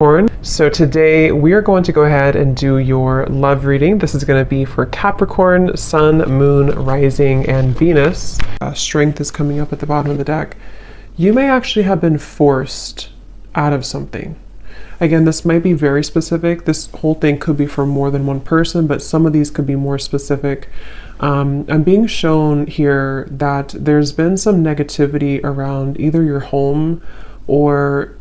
So today we are going to go ahead and do your love reading. This is going to be for Capricorn, Sun, Moon, Rising, and Venus. Strength is coming up at the bottom of the deck. You may actually have been forced out of something. Again, this might be very specific. This whole thing could be for more than one person, but some of these could be more specific. I'm being shown here that there's been some negativity around either your home or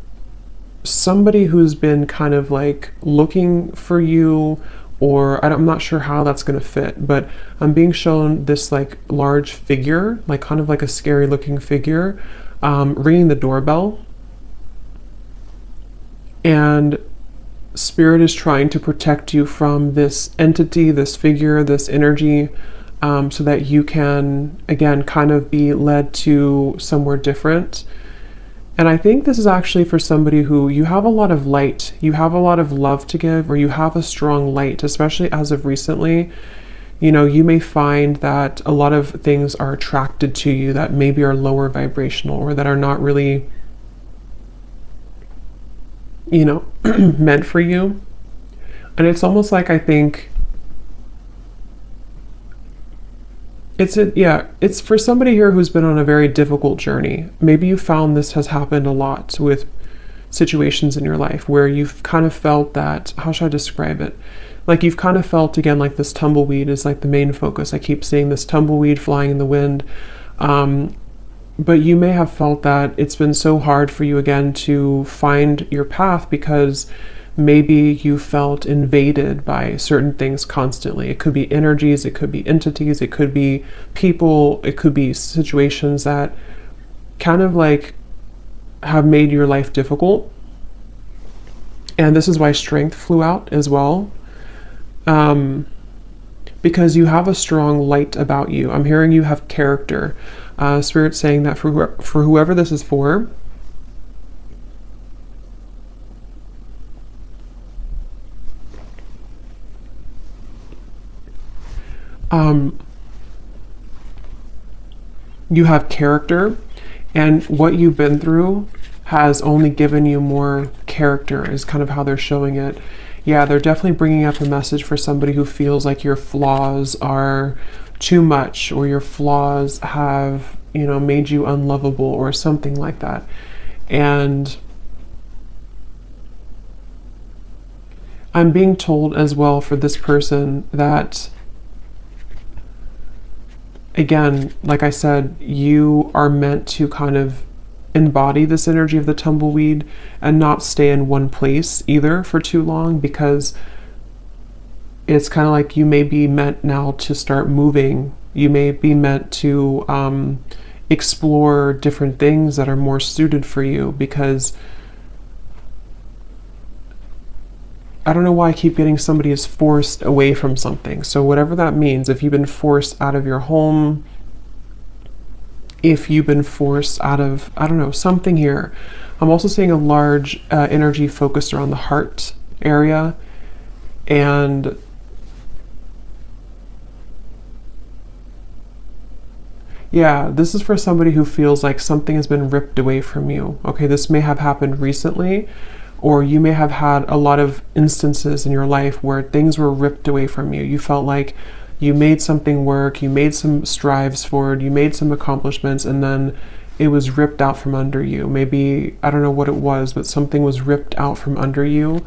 somebody who's been kind of like looking for you, or I'm not sure how that's going to fit, but I'm being shown this like large figure, like kind of like a scary looking figure, ringing the doorbell. And Spirit is trying to protect you from this entity, this figure, this energy, so that you can, again, kind of be led to somewhere different. And I think this is actually for somebody who you have a lot of light, you have a lot of love to give, or you have a strong light, especially as of recently. You know, you may find that a lot of things are attracted to you that maybe are lower vibrational or that are not really, you know, meant for you. And it's almost like, I think it's for somebody here who's been on a very difficult journey. Maybe you found this has happened a lot with situations in your life where you've kind of felt that, how should I describe it? Like you've kind of felt, again, like this tumbleweed is like the main focus. I keep seeing this tumbleweed flying in the wind. But you may have felt that it's been so hard for you again to find your path because maybe you felt invaded by certain things constantly. It could be energies, it could be entities, it could be people, it could be situations that kind of like have made your life difficult. And this is why strength flew out as well. Because you have a strong light about you. I'm hearing you have character. Spirit's saying that for whoever this is for, you have character, and what you've been through has only given you more character, is kind of how they're showing it. Yeah, they're definitely bringing up a message for somebody who feels like your flaws are too much, or your flaws have, you know, made you unlovable or something like that. And I'm being told as well for this person that, again, like I said, you are meant to kind of embody this energy of the tumbleweed and not stay in one place either for too long, because it's kind of like you may be meant now to start moving. You may be meant to explore different things that are more suited for you, because I don't know why I keep getting somebody is forced away from something. So whatever that means, if you've been forced out of your home, if you've been forced out of, I don't know, something here. I'm also seeing a large energy focused around the heart area. And yeah, this is for somebody who feels like something has been ripped away from you. Okay, this may have happened recently, or you may have had a lot of instances in your life where things were ripped away from you. You felt like you made something work, you made some strives forward, you made some accomplishments, and then it was ripped out from under you. Maybe, I don't know what it was, but something was ripped out from under you.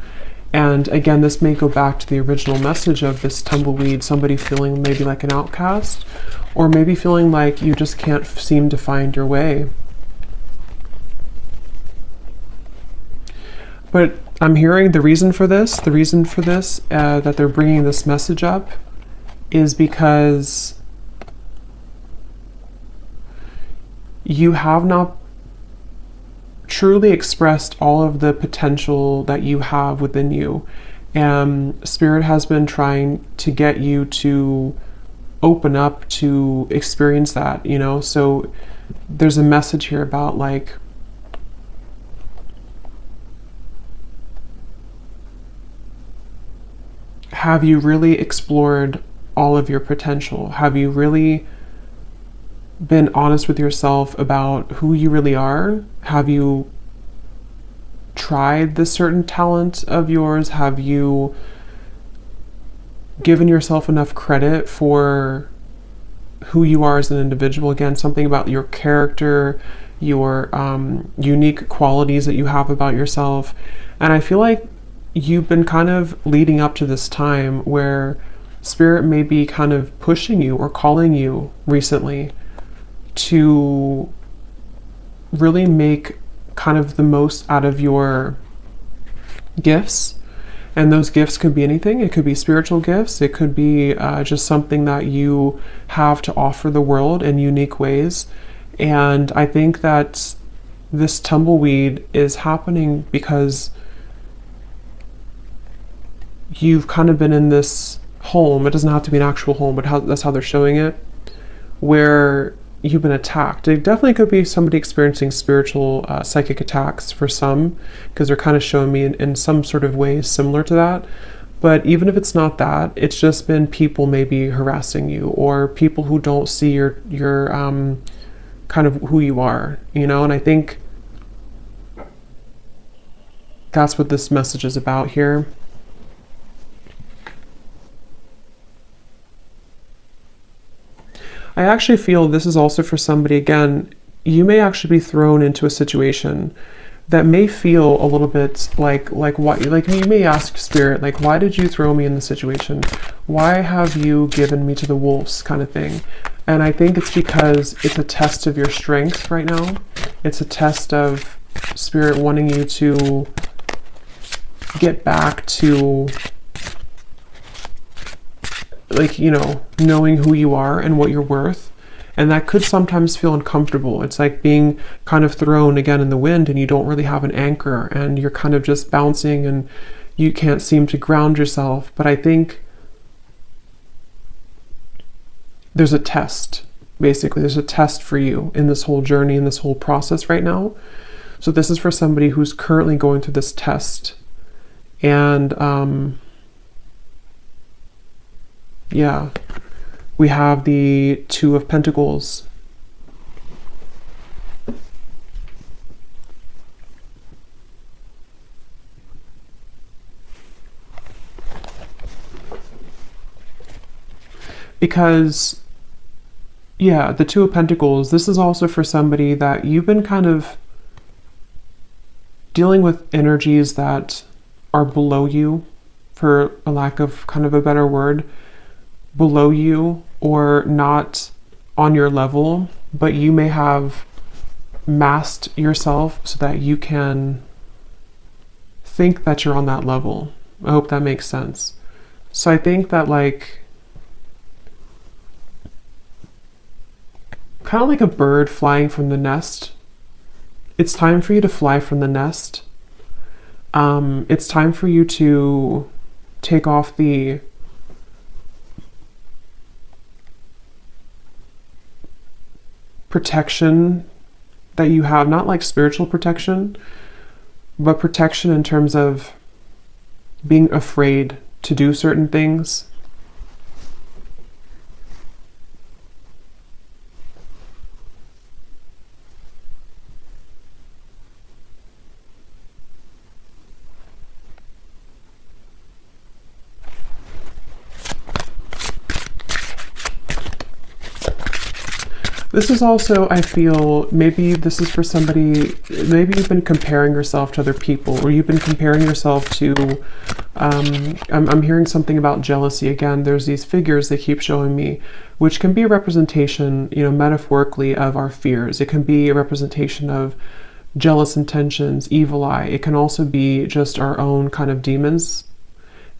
And again, this may go back to the original message of this tumbleweed, somebody feeling maybe like an outcast, or maybe feeling like you just can't seem to find your way. But I'm hearing the reason for this, that they're bringing this message up is because you have not truly expressed all of the potential that you have within you. And Spirit has been trying to get you to open up to experience that, you know? So there's a message here about like, have you really explored all of your potential? Have you really been honest with yourself about who you really are? Have you tried this certain talent of yours? Have you given yourself enough credit for who you are as an individual? Again, something about your character, your unique qualities that you have about yourself. And I feel like you've been kind of leading up to this time where Spirit may be kind of pushing you or calling you recently to really make kind of the most out of your gifts. And those gifts could be anything. It could be spiritual gifts. It could be just something that you have to offer the world in unique ways. And I think that this tumbleweed is happening because you've kind of been in this home. It doesn't have to be an actual home, but that's how they're showing it, where you've been attacked. It definitely could be somebody experiencing spiritual psychic attacks for some, because they're kind of showing me in some sort of way similar to that. But even if it's not that, it's just been people maybe harassing you, or people who don't see your kind of who you are, you know. And I think that's what this message is about here. I actually feel this is also for somebody, again, you may actually be thrown into a situation that may feel a little bit like why, like you may ask Spirit, like, why did you throw me in this situation? Why have you given me to the wolves, kind of thing? And I think it's because it's a test of your strength right now. It's a test of Spirit wanting you to get back to, like, you know, knowing who you are and what you're worth. And that could sometimes feel uncomfortable. It's like being kind of thrown again in the wind and you don't really have an anchor and you're kind of just bouncing and you can't seem to ground yourself. But I think there's a test, basically. There's a test for you in this whole journey, in this whole process right now. So this is for somebody who's currently going through this test. And yeah, we have the Two of Pentacles. Because, yeah, the Two of Pentacles, this is also for somebody that you've been kind of dealing with energies that are below you, for a lack of kind of a better word, below you or not on your level, but you may have masked yourself so that you can think that you're on that level. I hope that makes sense. So I think that, like, kind of like a bird flying from the nest, it's time for you to fly from the nest. It's time for you to take off the protection that you have, not like spiritual protection, but protection in terms of being afraid to do certain things. This is also, I feel, maybe this is for somebody, maybe you've been comparing yourself to other people, or you've been comparing yourself to, I'm hearing something about jealousy again. There's these figures they keep showing me, which can be a representation, you know, metaphorically of our fears. It can be a representation of jealous intentions, evil eye. It can also be just our own kind of demons.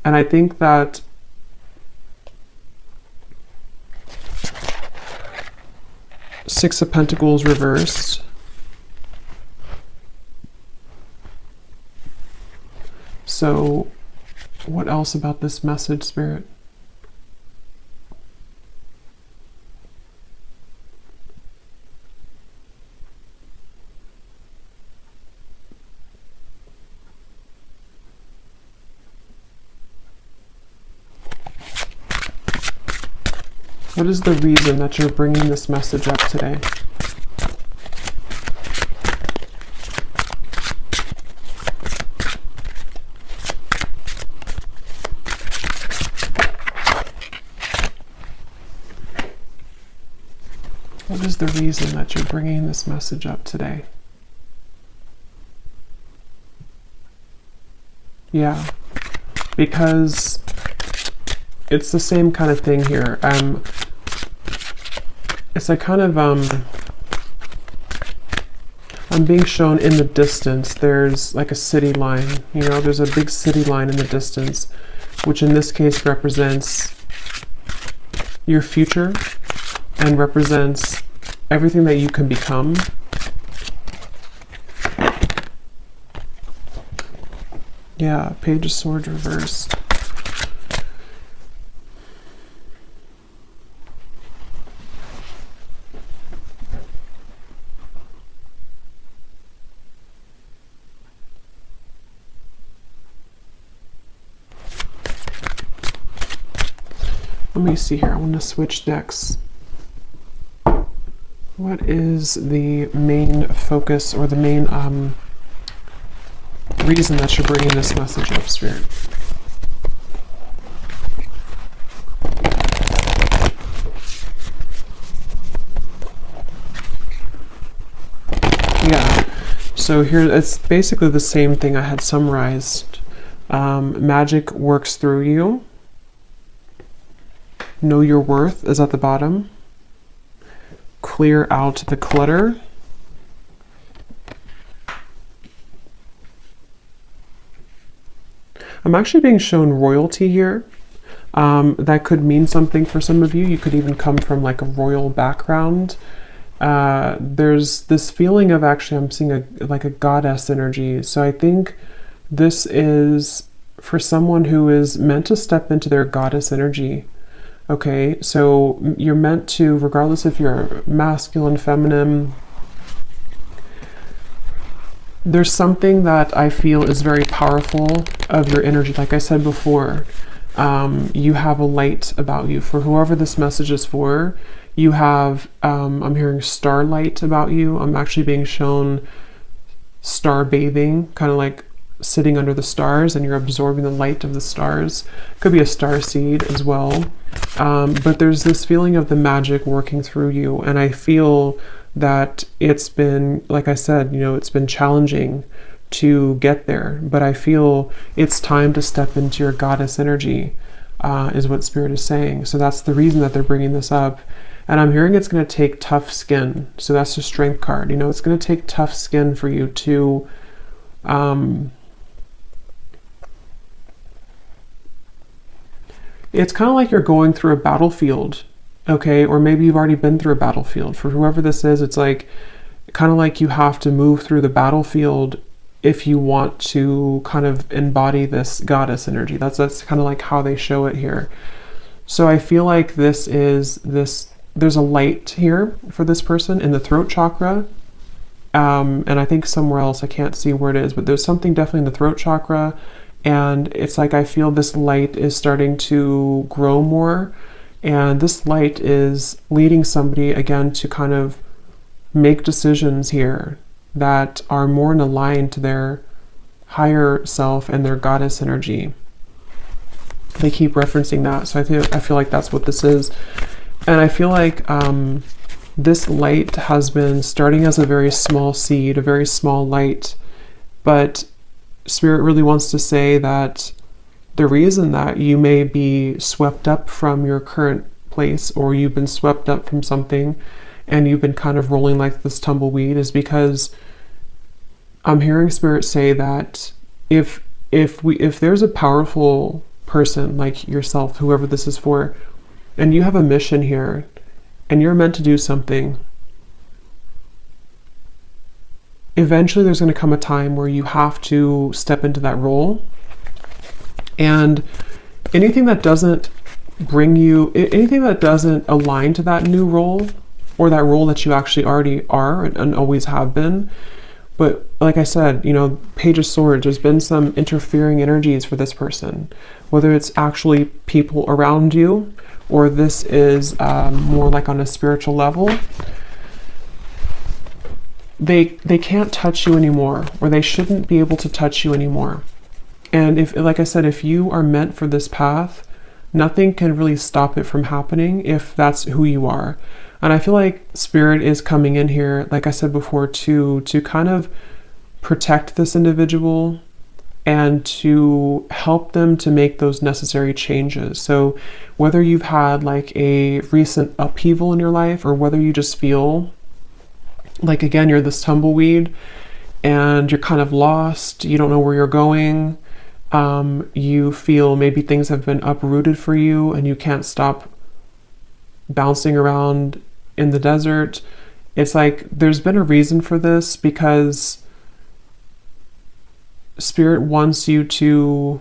And I think that Six of Pentacles reversed. So what else about this message, Spirit? What is the reason that you're bringing this message up today? What is the reason that you're bringing this message up today? Yeah, because it's the same kind of thing here. It's like kind of, I'm being shown in the distance, there's like a city line, you know, there's a big city line in the distance, which in this case represents your future and represents everything that you can become. Yeah, Page of Swords reversed. Let me see here. I want to switch decks. What is the main focus or the main reason that you're bringing this message up, Spirit? Yeah. So here, it's basically the same thing I had summarized. Magic works through you. Know your worth is at the bottom. Clear out the clutter. I'm actually being shown royalty here. That could mean something for some of you. You could even come from like a royal background. There's this feeling of, actually I'm seeing like a goddess energy. So I think this is for someone who is meant to step into their goddess energy. Okay, so you're meant to, regardless if you're masculine, feminine, there's something that I feel is very powerful of your energy. Like I said before, you have a light about you. For whoever this message is for, you have, I'm hearing starlight about you. I'm actually being shown star bathing, kind of like sitting under the stars and you're absorbing the light of the stars. Could be a star seed as well. But there's this feeling of the magic working through you. And I feel that it's been, like I said, you know, it's been challenging to get there, but I feel it's time to step into your goddess energy, is what Spirit is saying. So that's the reason that they're bringing this up. And I'm hearing it's going to take tough skin. So that's the Strength card. You know, it's going to take tough skin for you to, it's kind of like you're going through a battlefield, okay? Or maybe you've already been through a battlefield. For whoever this is, it's like, kind of like you have to move through the battlefield if you want to kind of embody this goddess energy. That's kind of like how they show it here. So I feel like there's a light here for this person in the throat chakra. And I think somewhere else, I can't see where it is, but there's something definitely in the throat chakra. And it's like, I feel this light is starting to grow more. And this light is leading somebody, again, to kind of make decisions here that are more in line to their higher self and their goddess energy. They keep referencing that. So I feel like that's what this is. And I feel like this light has been starting as a very small seed, a very small light, but Spirit really wants to say that the reason that you may be swept up from your current place, or you've been swept up from something and you've been kind of rolling like this tumbleweed, is because I'm hearing Spirit say that if there's a powerful person like yourself, whoever this is for, and you have a mission here and you're meant to do something, eventually there's going to come a time where you have to step into that role. And anything that doesn't bring you, anything that doesn't align to that new role, or that role that you actually already are and always have been. But like I said, you know, Page of Swords, there's been some interfering energies for this person, whether it's actually people around you, or this is more like on a spiritual level. They can't touch you anymore, or they shouldn't be able to touch you anymore. And if, like I said, if you are meant for this path, nothing can really stop it from happening if that's who you are. And I feel like Spirit is coming in here, like I said before, to kind of protect this individual and to help them to make those necessary changes. So whether you've had like a recent upheaval in your life, or whether you just feel like, again, you're this tumbleweed and you're kind of lost, you don't know where you're going, you feel maybe things have been uprooted for you and you can't stop bouncing around in the desert. It's like there's been a reason for this, because Spirit wants you to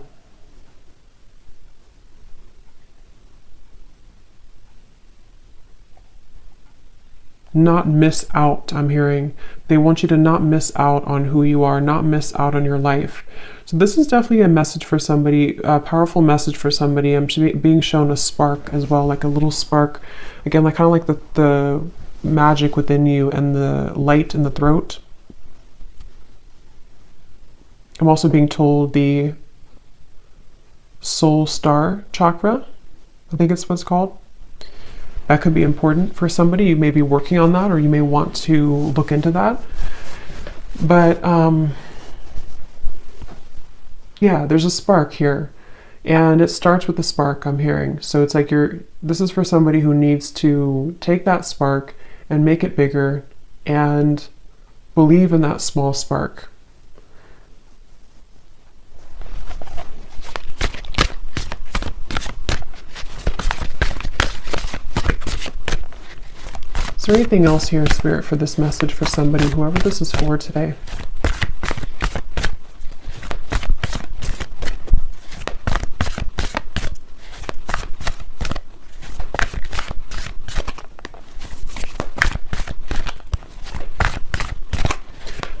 not miss out. I'm hearing they want you to not miss out on who you are, not miss out on your life. So this is definitely a message for somebody, a powerful message for somebody. I'm being shown a spark as well, like a little spark, again, like kind of like the magic within you and the light in the throat. I'm also being told the soul star chakra, I think it's what it's called. That could be important for somebody. You may be working on that, or you may want to look into that. But yeah, there's a spark here, and it starts with the spark, I'm hearing. So it's like this is for somebody who needs to take that spark and make it bigger and believe in that small spark. Is there anything else here, Spirit, for this message for somebody, whoever this is for today?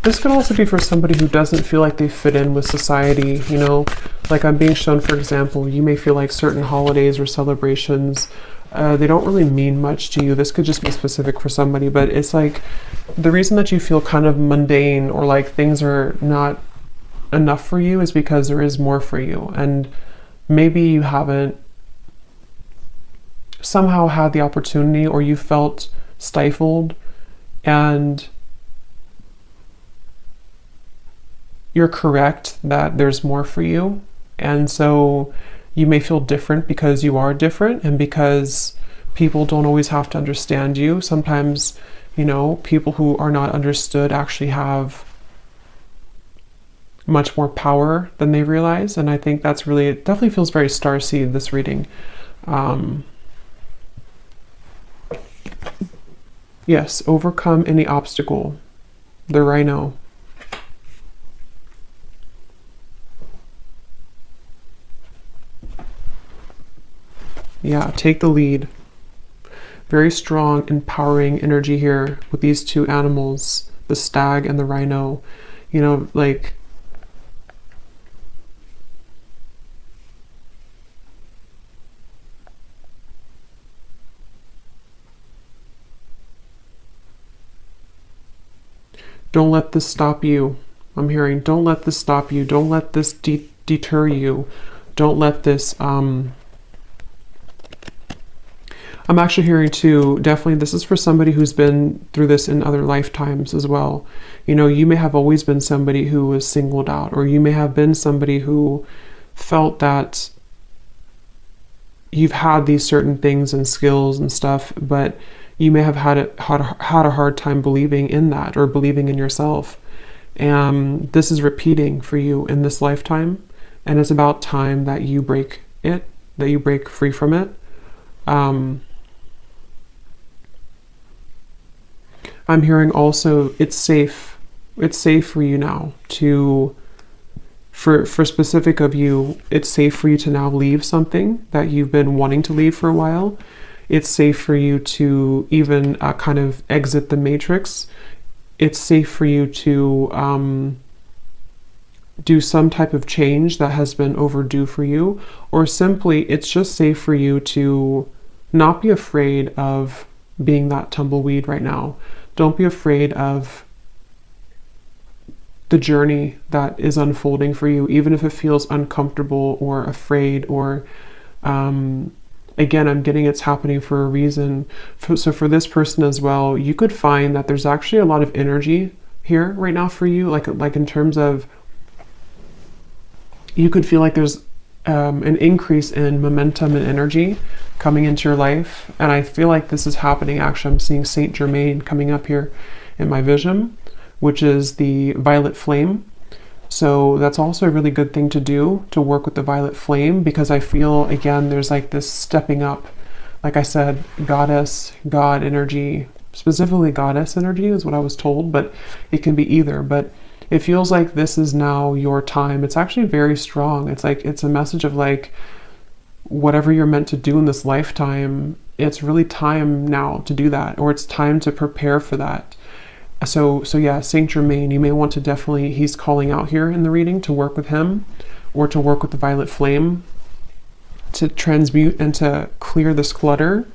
This could also be for somebody who doesn't feel like they fit in with society, you know, like I'm being shown, for example, you may feel like certain holidays or celebrations, they don't really mean much to you. This could just be specific for somebody, but it's like the reason that you feel kind of mundane or like things are not enough for you is because there is more for you. And maybe you haven't somehow had the opportunity, or you felt stifled, and you're correct that there's more for you. And so you may feel different because you are different, and because people don't always have to understand you. Sometimes, you know, people who are not understood actually have much more power than they realize. And I think that's really, it definitely feels very starseed, this reading. Yes, overcome any obstacle. The Rhino. Yeah, take the lead. Very strong, empowering energy here with these two animals, the stag and the rhino. You know, like, don't let this stop you. I'm hearing, don't let this stop you. Don't let this deter you. Don't let this, I'm actually hearing too, definitely this is for somebody who's been through this in other lifetimes as well. You know, you may have always been somebody who was singled out, or you may have been somebody who felt that you've had these certain things and skills and stuff, but you may have had a hard time believing in that, or believing in yourself. And this is repeating for you in this lifetime, and it's about time that you break it, that you break free from it. I'm hearing also it's safe for you now to, for specific of you, it's safe for you to now leave something that you've been wanting to leave for a while. It's safe for you to even kind of exit the matrix. It's safe for you to do some type of change that has been overdue for you, or simply it's just safe for you to not be afraid of being that tumbleweed right now. Don't be afraid of the journey that is unfolding for you, even if it feels uncomfortable or afraid or Again, I'm getting it's happening for a reason. So for this person as well, you could find that there's actually a lot of energy here right now for you, like in terms of, you could feel like there's an increase in momentum and energy coming into your life. And I feel like this is happening. Actually, I'm seeing Saint Germain coming up here in my vision, which is the violet flame. So that's also a really good thing to do, to work with the violet flame, because I feel, again, there's like this stepping up. Like I said, goddess, God energy, specifically goddess energy is what I was told, but it can be either. But it feels like this is now your time. It's actually very strong. It's like, it's a message of like, whatever you're meant to do in this lifetime, it's really time now to do that, or it's time to prepare for that. So yeah, Saint Germain, you may want to definitely, he's calling out here in the reading to work with him, or to work with the violet flame to transmute and to clear this clutter.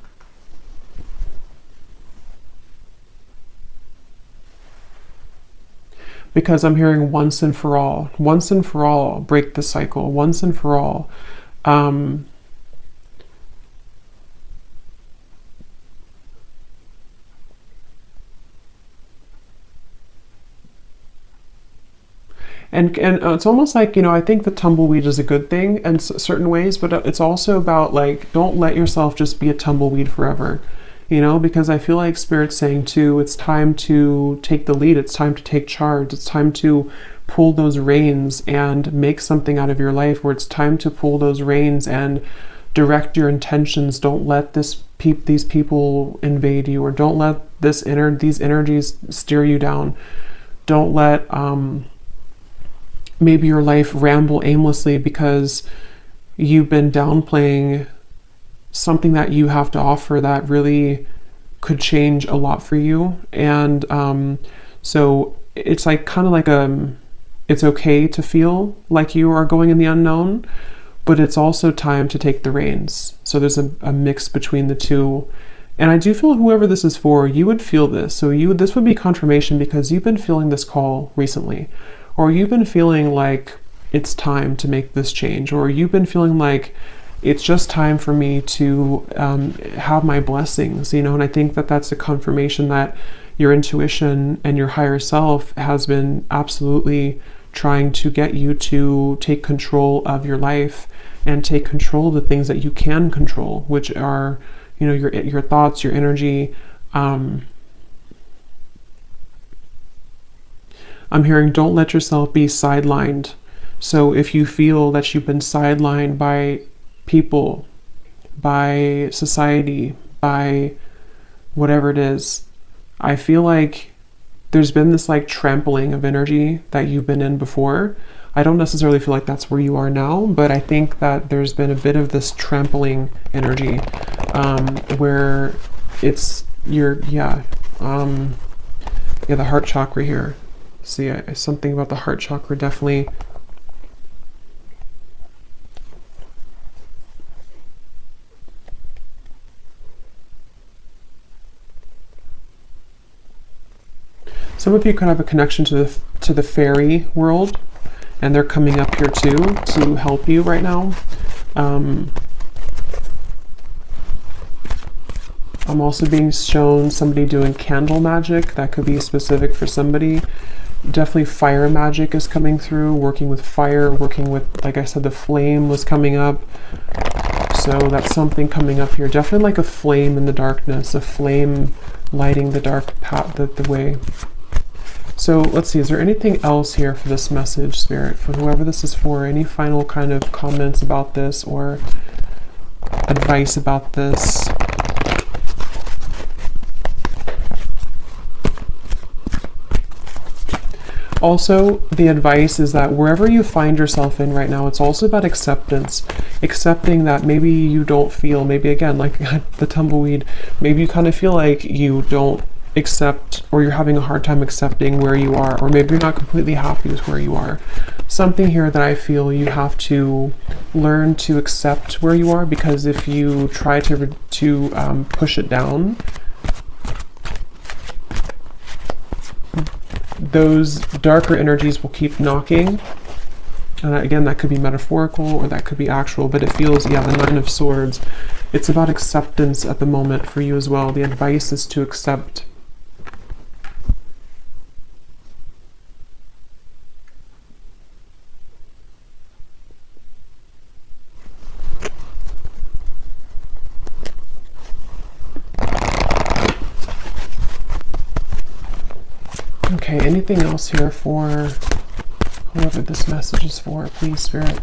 Because I'm hearing once and for all, break the cycle, once and for all. And it's almost like, you know, I think the tumbleweed is a good thing in certain ways, but it's also about like, don't let yourself just be a tumbleweed forever, you know, because I feel like Spirit's saying too, it's time to take the lead. It's time to take charge. It's time to pull those reins and make something out of your life, where it's time to pull those reins and direct your intentions. Don't let these people invade you, or don't let these energies steer you down. Don't let, maybe your life ramble aimlessly because you've been downplaying something that you have to offer that really could change a lot for you. And so it's like kind of like it's okay to feel like you are going in the unknown, but it's also time to take the reins. So there's a mix between the two. And I do feel whoever this is for, you would feel this. So this would be confirmation, because you've been feeling this call recently. Or you've been feeling like it's time to make this change, or you've been feeling like it's just time for me to have my blessings, you know. And I think that that's a confirmation that your intuition and your higher self has been absolutely trying to get you to take control of your life and take control of the things that you can control, which are, you know, your thoughts, your energy. I'm hearing don't let yourself be sidelined. So if you feel that you've been sidelined by people, by society, by whatever it is, I feel like there's been this like trampling of energy that you've been in before. I don't necessarily feel like that's where you are now, but I think that there's been a bit of this trampling energy where it's the heart chakra here. See, something about the heart chakra definitely. Some of you could have a connection to the fairy world, and they're coming up here too to help you right now. I'm also being shown somebody doing candle magic. That could be specific for somebody. Definitely fire magic is coming through, working with fire, working with, like I said, the flame was coming up. So that's something coming up here. Definitely like a flame in the darkness, a flame lighting the dark path, the way. So let's see, is there anything else here for this message, Spirit, for whoever this is for? Any final kind of comments about this or advice about this? Also, the advice is that wherever you find yourself in right now, it's also about acceptance. Accepting that maybe you don't feel, maybe again, like the tumbleweed, maybe you kind of feel like you don't accept, or you're having a hard time accepting where you are, or maybe you're not completely happy with where you are. Something here that I feel you have to learn to accept where you are, because if you try to push it down, those darker energies will keep knocking And again, that could be metaphorical or that could be actual, but it feels, yeah, the Nine of Swords. It's about acceptance at the moment for you as well. The advice is to accept. Okay, anything else here for whoever this message is for, please, Spirit?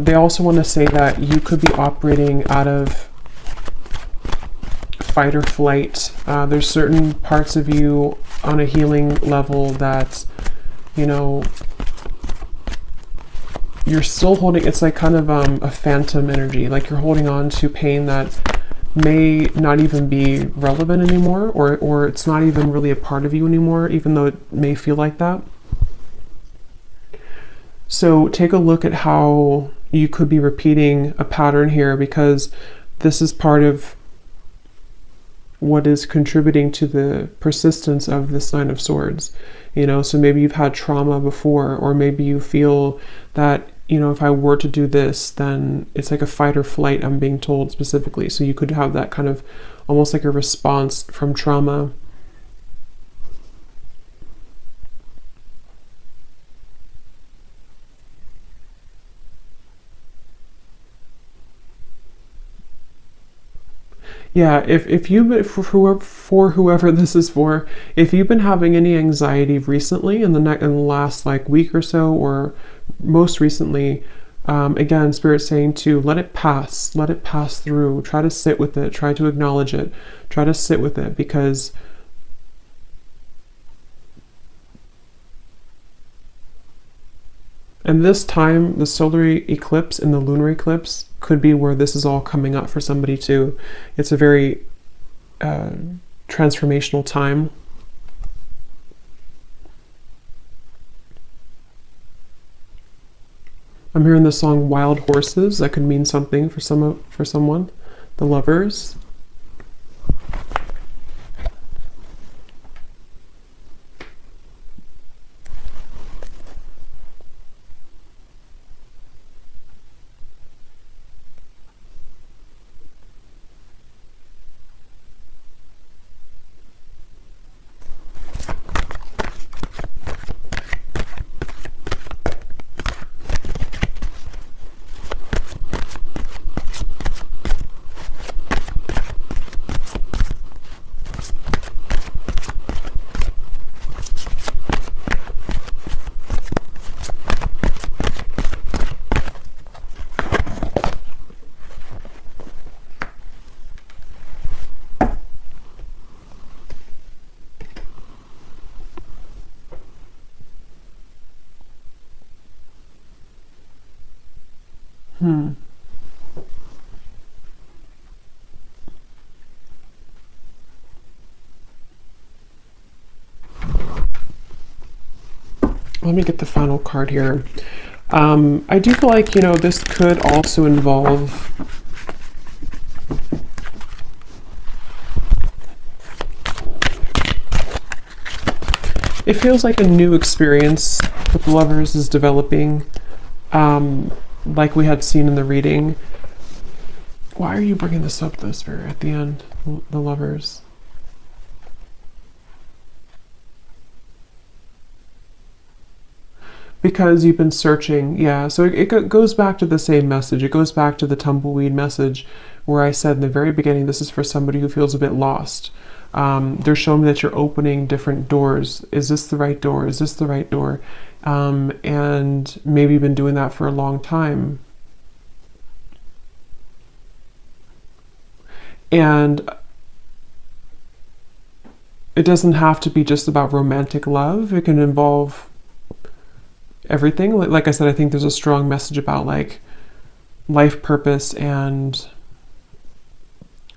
They also want to say that you could be operating out of fight or flight. There's certain parts of you on a healing level that, you know, you're still holding. It's like kind of a phantom energy, like you're holding on to pain that may not even be relevant anymore, or it's not even really a part of you anymore, even though it may feel like that. So take a look at how you could be repeating a pattern here, because this is part of what is contributing to the persistence of this Nine of Swords. You know, so maybe you've had trauma before, or maybe you feel that, you know, if I were to do this, then it's like a fight or flight, I'm being told specifically. So you could have that kind of almost like a response from trauma. Yeah, if you, for whoever this is for, if you've been having any anxiety recently in the last like week or so, or most recently, again, Spirit's saying to let it pass through. Try to sit with it. Try to acknowledge it. Try to sit with it, because and this time, the solar eclipse and the lunar eclipse could be where this is all coming up for somebody too. It's a very transformational time. I'm hearing the song "Wild Horses." That could mean something for someone. The Lovers. Let me get the final card here. I do feel like, you know, this could also involve it feels like a new experience with the Lovers is developing, like we had seen in the reading. Why are you bringing this up, though, Spirit, at the end? The Lovers. Because you've been searching, yeah. So it goes back to the same message. It goes back to the tumbleweed message where I said in the very beginning, this is for somebody who feels a bit lost. They're showing me that you're opening different doors. Is this the right door? Is this the right door? And maybe you've been doing that for a long time. And it doesn't have to be just about romantic love. It can involve everything. Like I said, I think there's a strong message about like life purpose and,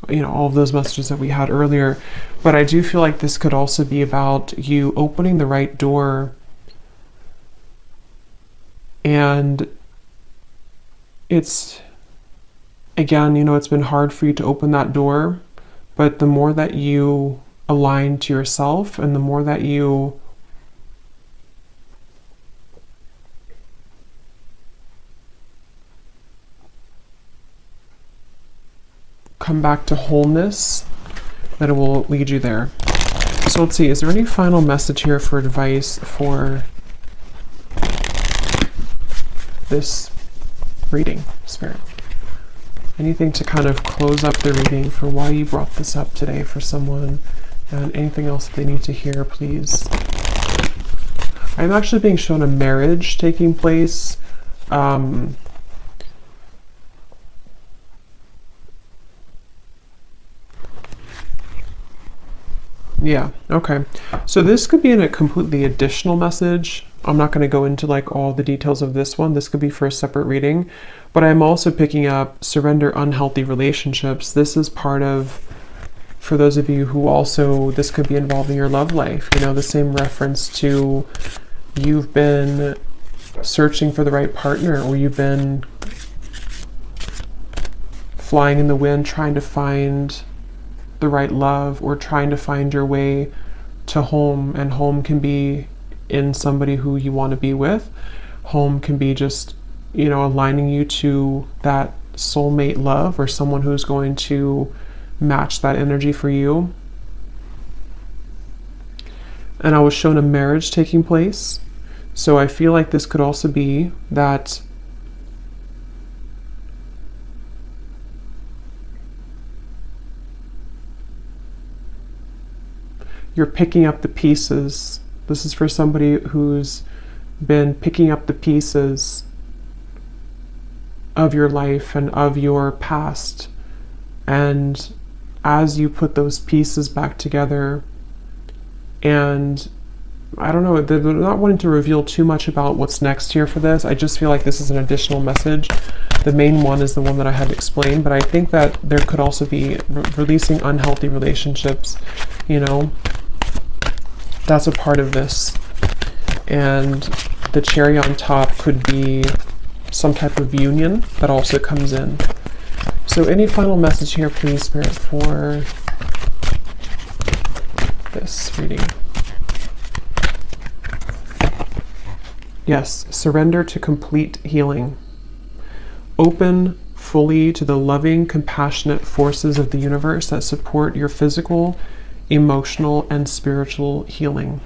you know, all of those messages that we had earlier. But I do feel like this could also be about you opening the right door. And it's, again, you know, it's been hard for you to open that door, but the more that you aligned to yourself, and the more that you come back to wholeness, that it will lead you there. So let's see, is there any final message here for advice for this reading, Spirit? Anything to kind of close up the reading for why you brought this up today for someone, and anything else that they need to hear, please? I'm actually being shown a marriage taking place. Yeah, okay. So this could be in a completely additional message. I'm not going to go into like all the details of this one. This could be for a separate reading. But I'm also picking up surrender unhealthy relationships. This is part of, for those of you who also, this could be involving your love life. You know, the same reference to you've been searching for the right partner, or you've been flying in the wind trying to find the right love, or trying to find your way to home. And home can be in somebody who you want to be with. Home can be just, you know, aligning you to that soulmate love, or someone who's going to match that energy for you. And I was shown a marriage taking place. So I feel like this could also be that you're picking up the pieces. This is for somebody who's been picking up the pieces of your life and of your past. And as you put those pieces back together, and I don't know, they're not wanting to reveal too much about what's next here for this. I just feel like this is an additional message. The main one is the one that I had explained, but I think that there could also be releasing unhealthy relationships, you know. That's a part of this. And the cherry on top could be some type of union that also comes in. So any final message here, please, Spirit, for this reading? Yes, surrender to complete healing. Open fully to the loving, compassionate forces of the universe that support your physical, emotional, and spiritual healing.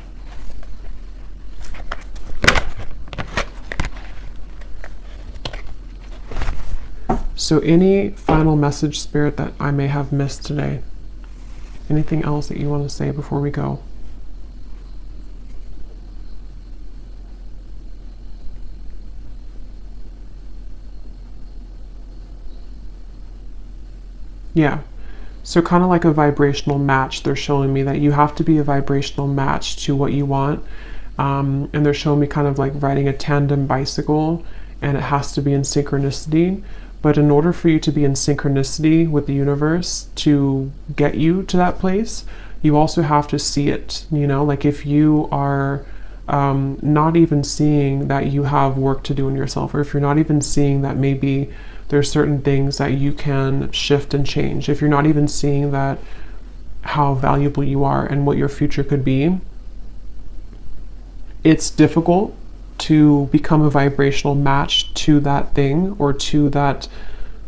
So any final message, Spirit, that I may have missed today? Anything else that you want to say before we go? Yeah. So kind of like a vibrational match. They're showing me that you have to be a vibrational match to what you want. And they're showing me kind of like riding a tandem bicycle, and it has to be in synchronicity. But in order for you to be in synchronicity with the universe to get you to that place, you also have to see it. You know, like if you are not even seeing that you have work to do in yourself, or if you're not even seeing that maybe there's certain things that you can shift and change, if you're not even seeing that how valuable you are and what your future could be, it's difficult to become a vibrational match to that thing or to that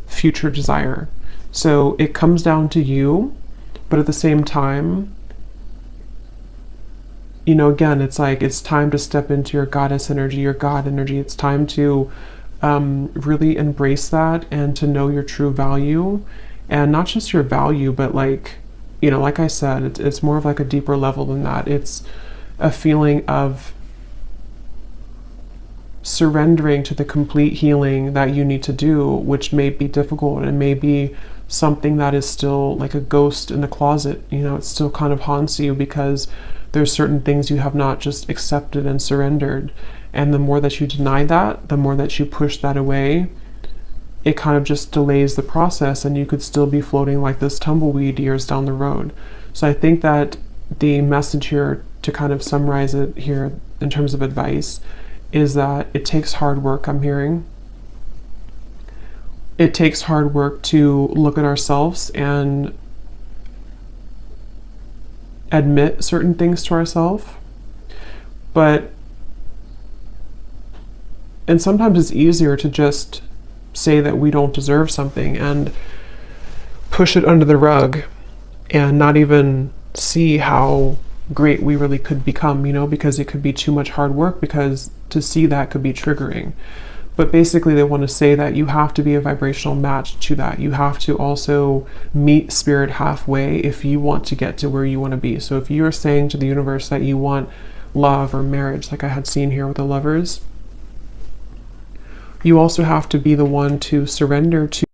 future desire. So it comes down to you, but at the same time, you know, again, it's like it's time to step into your goddess energy, your God energy. It's time to really embrace that and to know your true value, and not just your value, but like, you know, like I said, it's more of like a deeper level than that. It's a feeling of surrendering to the complete healing that you need to do, which may be difficult, and it may be something that is still like a ghost in the closet. You know, it still kind of haunts you because there's certain things you have not just accepted and surrendered. And the more that you deny that, the more that you push that away, it kind of just delays the process, and you could still be floating like this tumbleweed years down the road. So I think that the message here, to kind of summarize it here in terms of advice, is that it takes hard work, I'm hearing. It takes hard work to look at ourselves and admit certain things to ourselves. And sometimes it's easier to just say that we don't deserve something and push it under the rug and not even see how great we really could become, you know, because it could be too much hard work, because to see that could be triggering. But basically they want to say that you have to be a vibrational match to that. You have to also meet spirit halfway if you want to get to where you want to be. So if you're saying to the universe that you want love or marriage, like I had seen here with the Lovers, you also have to be the one to surrender to